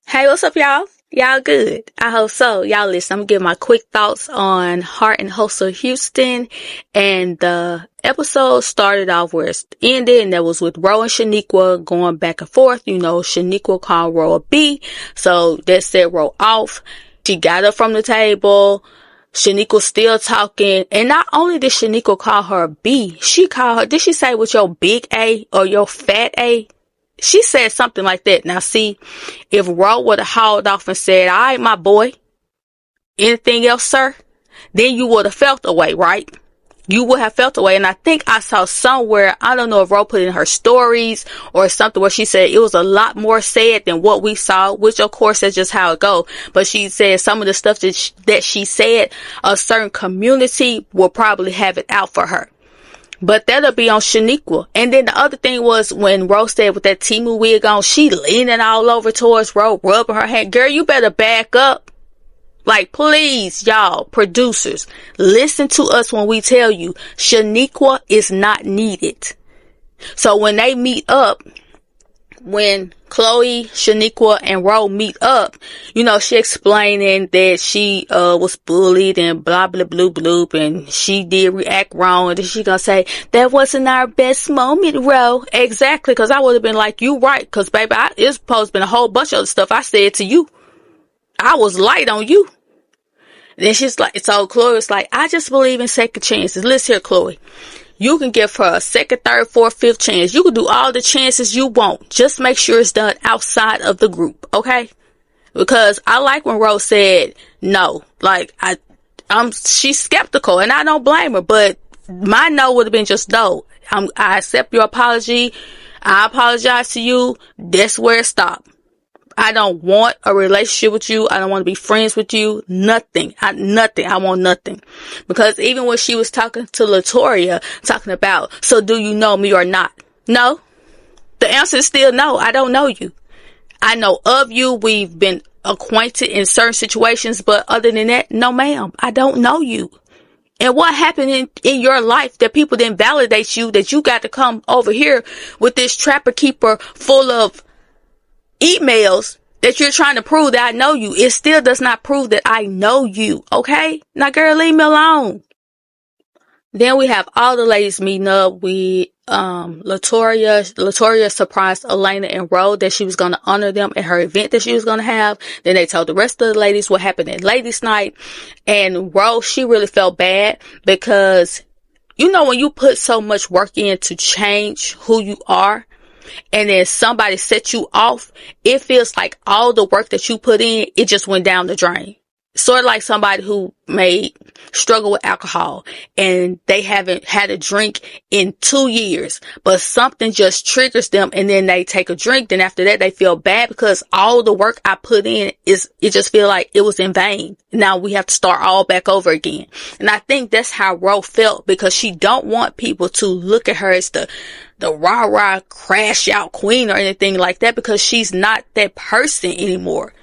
Hey, what's up, y'all? Y'all good? I hope so. Y'all listen, I'm gonna give my quick thoughts on Hart and Hustle Houston. And the episode started off where it ended, and that was with Roe and Chiniqua going back and forth. You know, Chiniqua called Roe a B, so that set Roe off. She got up from the table. Shaniqua still talking, and not only did Shaniqua call her a B, she called her, did she say with your big A or your fat A? She said something like that. Now see, if Roe would have hauled off and said, all right, my boy, anything else, sir? Then you would have felt away, right? You would have felt away. And I think I saw somewhere, I don't know if Roe put in her stories or something where she said it was a lot more said than what we saw, which of course is just how it go. But she said some of the stuff that she said, a certain community will probably have it out for her. But that'll be on Shaniqua. And then the other thing was when Roe said with that Timu wig on, she leaning all over towards Roe, rubbing her hand. Girl, you better back up. Like, please, y'all, producers, listen to us when we tell you Shaniqua is not needed. So when they meet up, when Chloe, Chiniqua, and Roe meet up, you know, she explaining that she was bullied and blah blah blue bloop, and she did react wrong, and then she gonna say that wasn't our best moment, Roe. Exactly, because I would have been like, you right, because baby, it's supposed to been a whole bunch of other stuff I said to you. I was light on you. And then she's like, so Chloe was like, I just believe in second chances. Listen here, Chloe. You can give her a second, third, fourth, fifth chance. You can do all the chances you want. Just make sure it's done outside of the group, okay? Because I like when Rose said no. Like, she's skeptical, and I don't blame her, but my no would have been just no. I accept your apology. I apologize to you. That's where it stopped. I don't want a relationship with you. I don't want to be friends with you. Nothing. I want nothing. Because even when she was talking to Latoya, talking about, so do you know me or not? No. The answer is still no. I don't know you. I know of you. We've been acquainted in certain situations, but other than that, no ma'am. I don't know you. And what happened in your life that people didn't validate you, that you got to come over here with this trapper keeper full of emails that you're trying to prove that I know you. It still does not prove that I know you. Okay? Now, girl, leave me alone. Then we have all the ladies meeting up. Latoya surprised Alaina and Roe that she was going to honor them at her event that she was going to have. Then they told the rest of the ladies what happened at ladies' night. And Roe, she really felt bad because, you know, when you put so much work in to change who you are, and then somebody set you off, it feels like all the work that you put in, it just went down the drain. Sort of like somebody who may struggle with alcohol and they haven't had a drink in 2 years, but something just triggers them and then they take a drink. Then after that, they feel bad because all the work I put in it just feel like it was in vain. Now we have to start all back over again. And I think that's how Roe felt, because she don't want people to look at her as the rah-rah crash out queen or anything like that, because she's not that person anymore.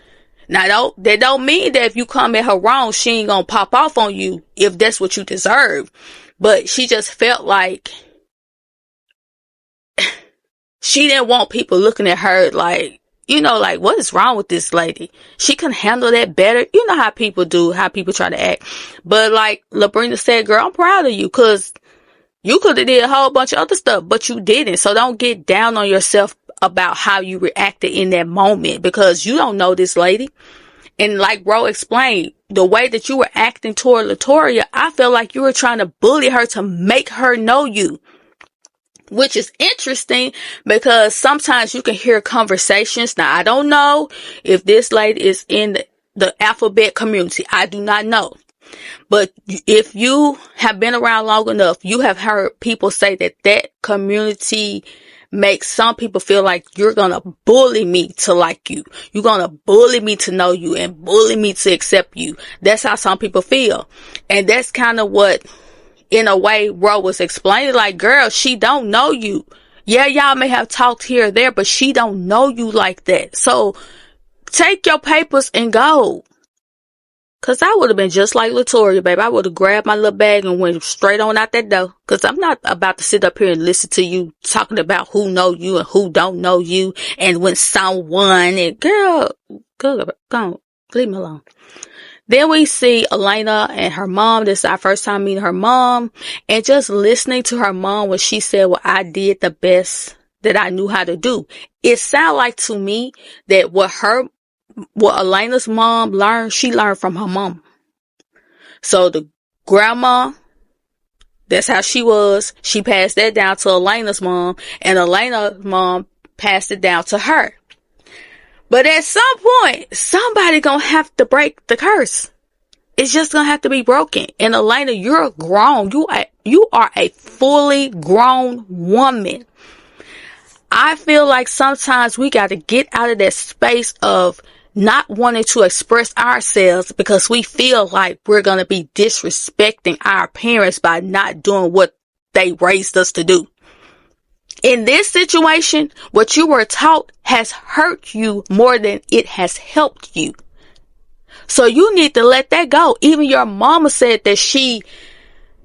Now, that don't mean that if you come at her wrong, she ain't gonna pop off on you if that's what you deserve. But she just felt like she didn't want people looking at her like, you know, like, what is wrong with this lady? She can handle that better. You know how people do, how people try to act. But like LeBrina said, girl, I'm proud of you, because you could have did a whole bunch of other stuff, but you didn't. So don't get down on yourself about how you reacted in that moment, because you don't know this lady. And like Roe explained, the way that you were acting toward Latoya, I felt like you were trying to bully her to make her know you. Which is interesting, because sometimes you can hear conversations. Now, I don't know if this lady is in the alphabet community. I do not know. But if you have been around long enough, you have heard people say that community makes some people feel like you're going to bully me to like you. You're going to bully me to know you and bully me to accept you. That's how some people feel. And that's kind of what, in a way, Roe was explaining. Like, girl, she don't know you. Yeah, y'all may have talked here or there, but she don't know you like that. So take your papers and go. Cause I would have been just like Latoya, babe. I would have grabbed my little bag and went straight on out that door. Cause I'm not about to sit up here and listen to you talking about who know you and who don't know you, and when someone, and girl, Go on. Leave me alone. Then we see Alaina and her mom. This is our first time meeting her mom. And just listening to her mom when she said, well, I did the best that I knew how to do. It sounded like to me that what Alaina's mom learned, she learned from her mom. So the grandma, that's how she was. She passed that down to Alaina's mom, and Alaina's mom passed it down to her. But at some point, somebody gonna have to break the curse. It's just gonna have to be broken. And Alaina, you're grown. You are a fully grown woman. I feel like sometimes we gotta get out of that space of not wanting to express ourselves because we feel like we're going to be disrespecting our parents by not doing what they raised us to do. In this situation, what you were taught has hurt you more than it has helped you. So you need to let that go. Even your mama said that she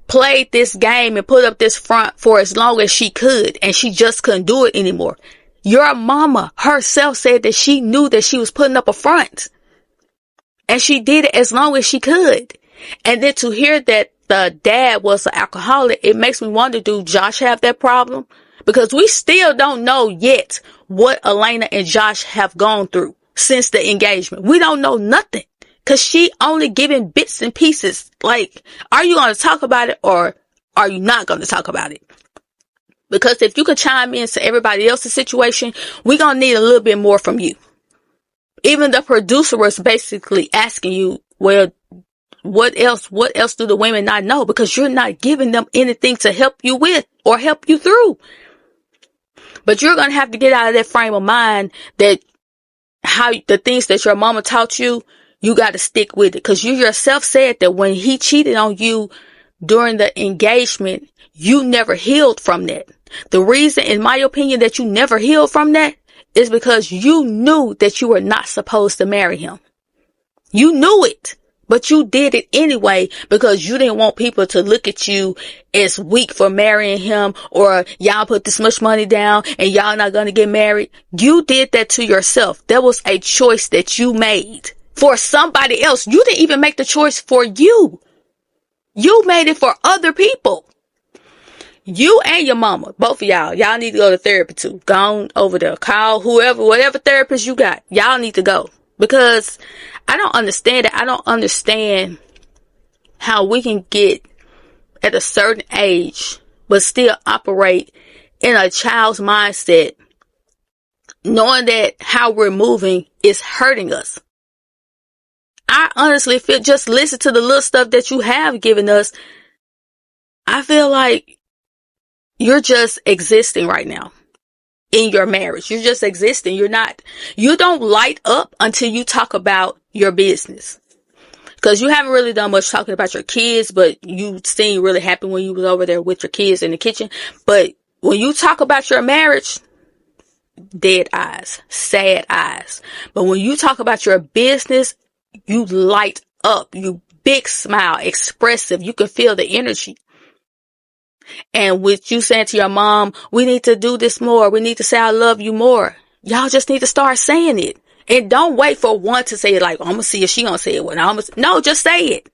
played this game and put up this front for as long as she could, and she just couldn't do it anymore. Your mama herself said that she knew that she was putting up a front, and she did it as long as she could. And then to hear that the dad was an alcoholic, it makes me wonder, do Josh have that problem? Because we still don't know yet what Alaina and Josh have gone through since the engagement. We don't know nothing because she only giving bits and pieces. Like, are you going to talk about it or are you not going to talk about it? Because if you could chime in to everybody else's situation, we're going to need a little bit more from you. Even the producer was basically asking you, well, what else do the women not know? Because you're not giving them anything to help you with or help you through. But you're going to have to get out of that frame of mind that how the things that your mama taught you, you got to stick with it. Because you yourself said that when he cheated on you during the engagement, you never healed from that. The reason, in my opinion, that you never healed from that is because you knew that you were not supposed to marry him. You knew it, but you did it anyway because you didn't want people to look at you as weak for marrying him, or y'all put this much money down and y'all not going to get married. You did that to yourself. That was a choice that you made for somebody else. You didn't even make the choice for you. You made it for other people. You and your mama, both of y'all need to go to therapy too. Go on over there. Call whoever, whatever therapist you got. Y'all need to go. Because I don't understand it. I don't understand how we can get at a certain age, but still operate in a child's mindset, knowing that how we're moving is hurting us. I honestly feel, just listen to the little stuff that you have given us. I feel like you're just existing right now in your marriage. You're just existing. You don't light up until you talk about your business. Because you haven't really done much talking about your kids, but you seemed really happy when you was over there with your kids in the kitchen. But when you talk about your marriage, dead eyes, sad eyes. But when you talk about your business, you light up. You big smile, expressive. You can feel the energy. And with you saying to your mom, we need to do this more. We need to say I love you more. Y'all just need to start saying it. And don't wait for one to say it like, I'm going to see if she going to say it. No, just say it.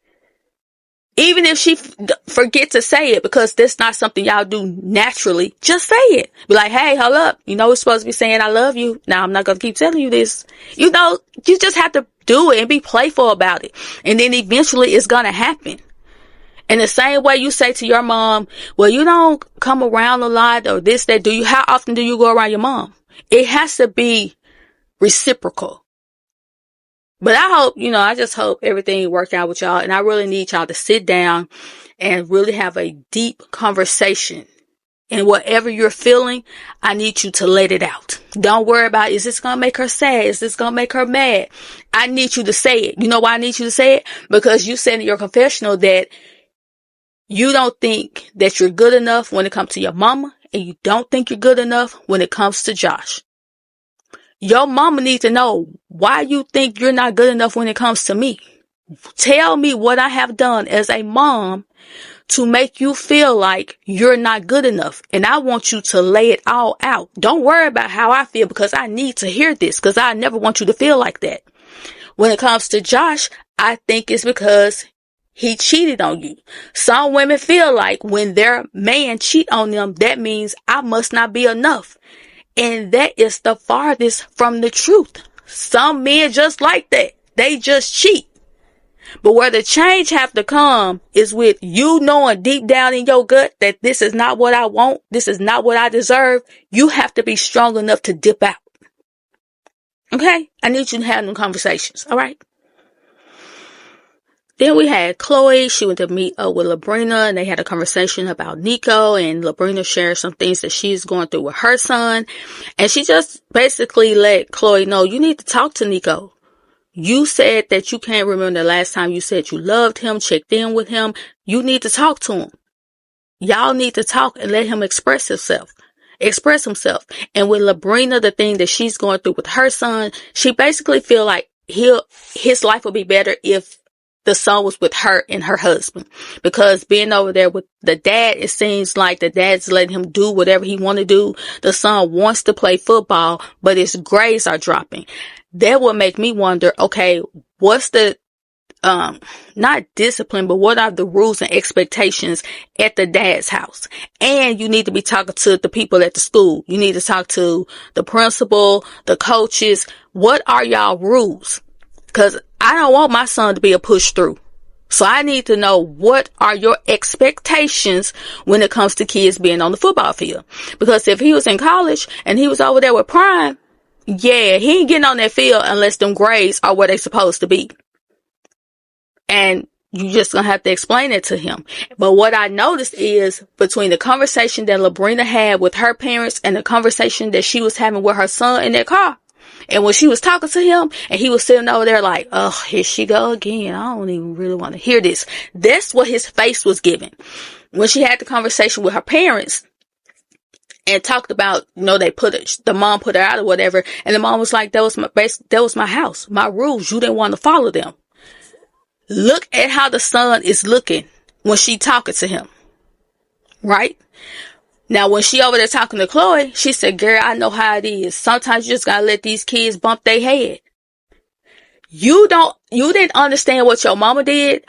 Even if she forget to say it because that's not something y'all do naturally, just say it. Be like, hey, hold up. You know, we're supposed to be saying I love you. Now, I'm not going to keep telling you this. You know, you just have to do it and be playful about it. And then eventually it's going to happen. In the same way you say to your mom, well, you don't come around a lot or this, that. How often do you go around your mom? It has to be reciprocal. But I just hope everything worked out with y'all. And I really need y'all to sit down and really have a deep conversation. And whatever you're feeling, I need you to let it out. Don't worry about, is this going to make her sad? Is this going to make her mad? I need you to say it. You know why I need you to say it? Because you said in your confessional that you don't think that you're good enough when it comes to your mama, and you don't think you're good enough when it comes to Josh. Your mama needs to know why you think you're not good enough when it comes to me. Tell me what I have done as a mom to make you feel like you're not good enough. And I want you to lay it all out. Don't worry about how I feel because I need to hear this because I never want you to feel like that. When it comes to Josh, I think it's because he cheated on you. Some women feel like when their man cheat on them, that means I must not be enough. And that is the farthest from the truth. Some men just like that. They just cheat. But where the change have to come is with you knowing deep down in your gut that this is not what I want. This is not what I deserve. You have to be strong enough to dip out. Okay? I need you to have them conversations. All right? Then we had Chloe. She went to meet up with LeBrina, and they had a conversation about Nico, and LeBrina shared some things that she's going through with her son. And she just basically let Chloe know, you need to talk to Nico. You said that you can't remember the last time you said you loved him, checked in with him. You need to talk to him. Y'all need to talk and let him express himself. And with LeBrina, the thing that she's going through with her son, she basically feel like his life would be better if the son was with her and her husband, because being over there with the dad, it seems like the dad's letting him do whatever he want to do. The son wants to play football, but his grades are dropping. That would make me wonder, okay, what's the, not discipline, but what are the rules and expectations at the dad's house? And you need to be talking to the people at the school. You need to talk to the principal, the coaches. What are y'all rules? Because I don't want my son to be a push through. So I need to know, what are your expectations when it comes to kids being on the football field? Because if he was in college and he was over there with Prime, yeah, he ain't getting on that field unless them grades are where they supposed to be. And you just gonna have to explain it to him. But what I noticed is between the conversation that LeBrina had with her parents and the conversation that she was having with her son in their car, and when she was talking to him and he was sitting over there like, oh, here she go again. I don't even really want to hear this. That's what his face was giving. When she had the conversation with her parents and talked about, the mom put her out or whatever. And the mom was like, that was my house, my rules. You didn't want to follow them. Look at how the son is looking when she talking to him. Right? Now, when she over there talking to Chloe, she said, girl, I know how it is. Sometimes you just gotta let these kids bump their head. You didn't understand what your mama did,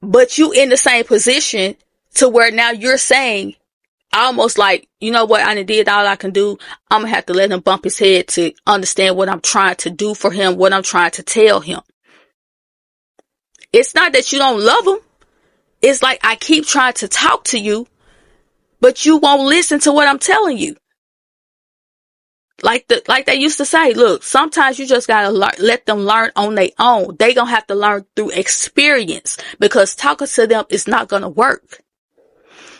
but you in the same position to where now you're saying, almost like, you know what, I done did all I can do. I'm gonna have to let him bump his head to understand what I'm trying to do for him, what I'm trying to tell him. It's not that you don't love him. It's like, I keep trying to talk to you, but you won't listen to what I'm telling you. Like they used to say, look, sometimes you just gotta let them learn on their own. They gonna have to learn through experience, because talking to them is not gonna work.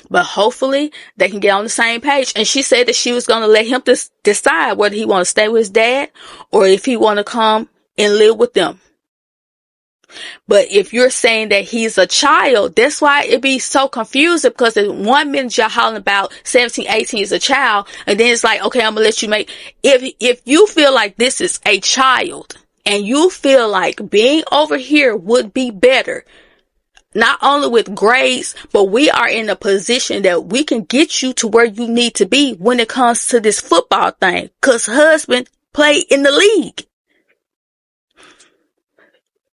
But hopefully they can get on the same page. And she said that she was gonna let him decide whether he want to stay with his dad or if he want to come and live with them. But if you're saying that he's a child, that's why it be so confusing, because in 1 minute you're hollering about 17, 18 is a child, and then it's like, okay, I'm gonna let you make, if you feel like this is a child and you feel like being over here would be better, not only with grades, but we are in a position that we can get you to where you need to be when it comes to this football thing, because husband played in the league.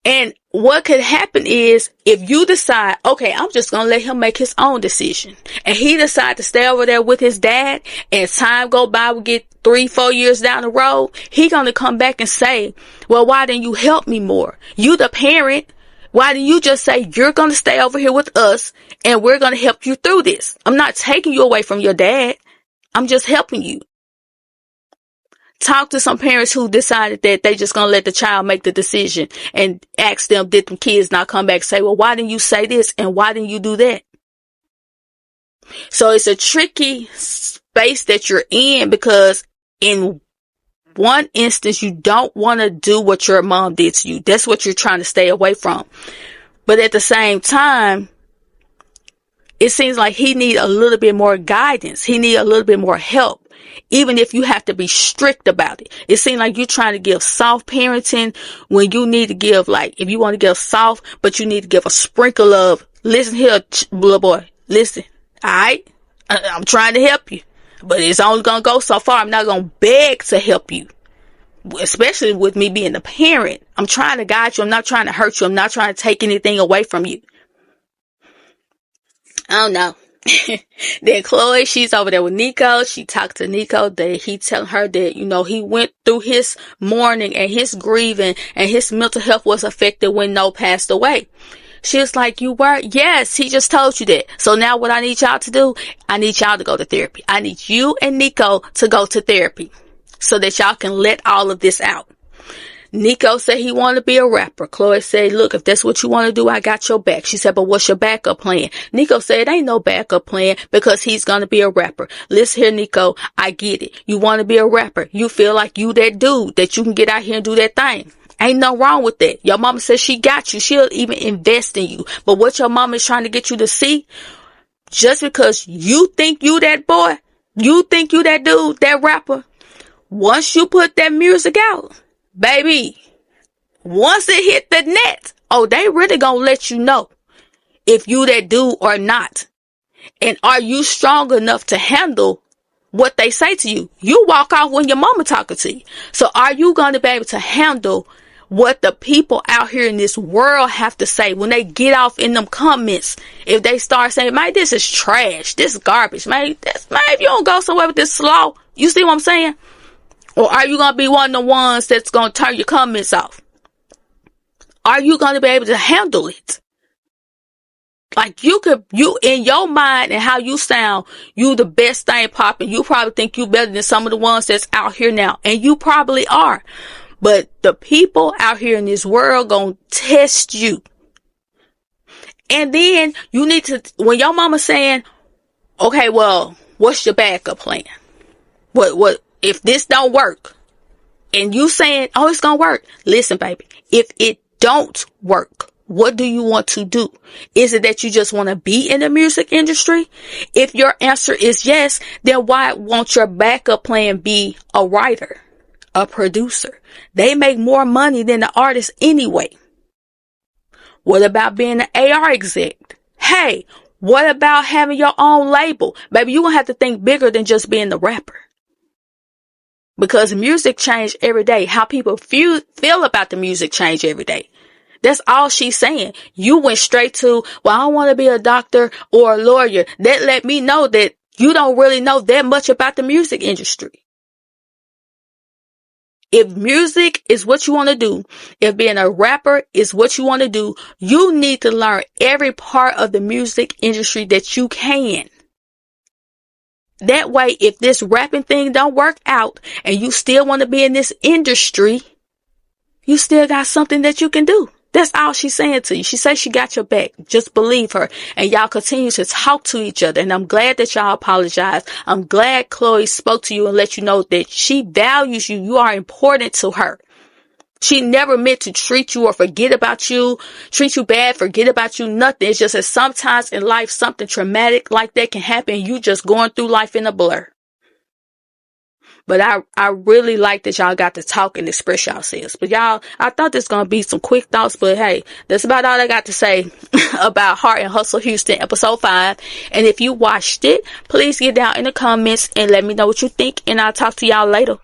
And what could happen is, if you decide, okay, I'm just going to let him make his own decision, and he decide to stay over there with his dad, and time go by, we get 3-4 years down the road, he going to come back and say, well, why didn't you help me more? You the parent. Why didn't you just say, you're going to stay over here with us and we're going to help you through this? I'm not taking you away from your dad. I'm just helping you. Talk to some parents who decided that they just gonna let the child make the decision, and ask them, did the kids not come back and say, well, why didn't you say this and why didn't you do that? So it's a tricky space that you're in, because in one instance, you don't want to do what your mom did to you. That's what you're trying to stay away from. But at the same time, it seems like he need a little bit more guidance. He need a little bit more help. Even if you have to be strict about it. It seems like you're trying to give soft parenting when you need to give, like, if you want to give soft, but you need to give a sprinkle of, listen here, little boy, listen. Alright? I'm trying to help you, but it's only going to go so far. I'm not going to beg to help you. especially with me being a parent. I'm trying to guide you. I'm not trying to hurt you. I'm not trying to take anything away from you. I don't know. Then Chloe, she's over there with Nico. She talked to Nico that he telling her that, he went through his mourning and his grieving and his mental health was affected when Noah passed away. She was like, you were? Yes, he just told you that. So now what I need y'all to do, I need y'all to go to therapy. I need you and Nico to go to therapy so that y'all can let all of this out. Nico said he wanted to be a rapper. Chloe said, look, if that's what you want to do, I got your back. She said, but what's your backup plan? Nico said, it ain't no backup plan because he's going to be a rapper. Listen here, Nico, I get it. You want to be a rapper. You feel like you that dude that you can get out here and do that thing. Ain't no wrong with that. Your mama says she got you. She'll even invest in you. But what your mama is trying to get you to see, just because you think you that boy, you think you that dude, that rapper, once you put that music out, baby, once it hit the net, they really gonna let you know if you that dude or not. And are you strong enough to handle what they say to you? You walk off when your mama talking to you. So are you gonna be able to handle what the people out here in this world have to say when they get off in them comments? If they start saying, man, this is trash, this is garbage, man, if you don't go somewhere with this slaw, you see what I'm saying? Or are you going to be one of the ones that's going to turn your comments off? Are you going to be able to handle it? Like you in your mind and how you sound, you the best thing popping. You probably think you better than some of the ones that's out here now. And you probably are. But the people out here in this world going to test you. And then you need to, when your mama saying, okay, well, what's your backup plan? What, if this don't work and you saying, it's going to work. Listen, baby, if it don't work, what do you want to do? Is it that you just want to be in the music industry? If your answer is yes, then why won't your backup plan be a writer, a producer? They make more money than the artist anyway. What about being an AR exec? Hey, what about having your own label? Baby, you're going to have to think bigger than just being the rapper. Because music change every day. How people feel about the music change every day. That's all she's saying. You went straight to, well, I don't want to be a doctor or a lawyer. That let me know that you don't really know that much about the music industry. If music is what you want to do, if being a rapper is what you want to do, you need to learn every part of the music industry that you can. That way, if this rapping thing don't work out and you still want to be in this industry, you still got something that you can do. That's all she's saying to you. She says she got your back. Just believe her. And y'all continue to talk to each other. And I'm glad that y'all apologized. I'm glad Chloe spoke to you and let you know that she values you. You are important to her. She never meant to treat you or forget about you, treat you bad, forget about you, nothing. It's just that sometimes in life, something traumatic like that can happen. You just going through life in a blur. But I really like that y'all got to talk and express yourselves. But y'all, I thought this was going to be some quick thoughts. But hey, that's about all I got to say about Heart and Hustle Houston, episode 5. And if you watched it, please get down in the comments and let me know what you think. And I'll talk to y'all later.